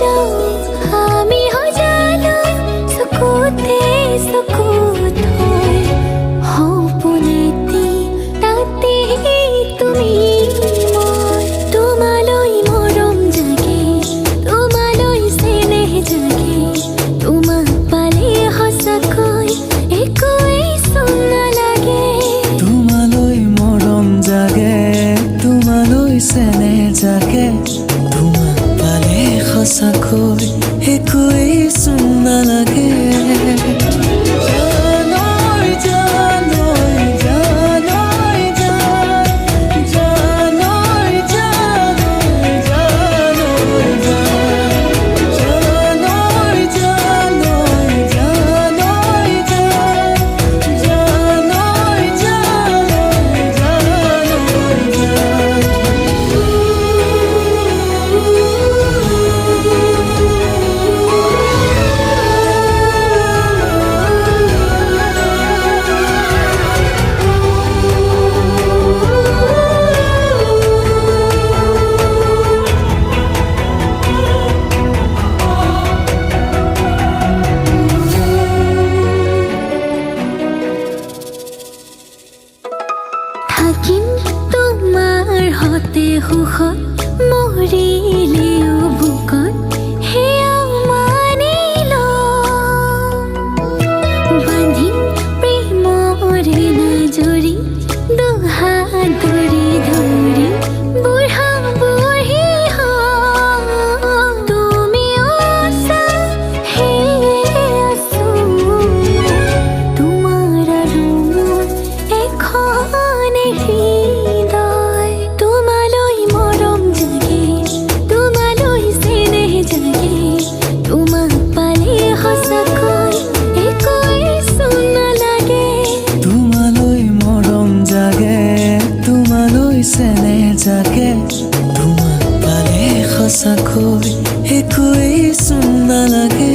যাওঁ আমি হৈ জানো চকুতে চকুত হয় সপোনেতি তাতে তুমি মই তোমালৈ মৰম জাগে তোমালৈ চেনেহ জাগে তোমাক পালে সঁচাকৈ একোৱেই চোন নালাগে তোমালৈ মৰম জাগে তোমালৈ চেনেহ জাগে তোমাক পালে সঁচাকৈ একোৱেই চোন নালাগে থাকিম তোমাৰ হতে সুখত মৰিলেও বুকত সেয়াও মানি লম বান্ধিম প্ৰেমৰে নাজৰি দুহাত ধৰি ধৰি বুঢ়া বুঢ়ী হম তুমিও আছা সেয়ে আছো তোমাৰ আৰু মোৰ এখনে হৃদয় তোমালৈ মৰম জাগে তোমালৈ চেনেহ জাগে তোমাক পালে সঁচাকৈ একোৱেই চোন নালাগে তোমালৈ মৰম জাগে তোমালৈ চেনেহ জাগে তোমাক পালে সঁচাকৈ একোৱেই চোন নালাগে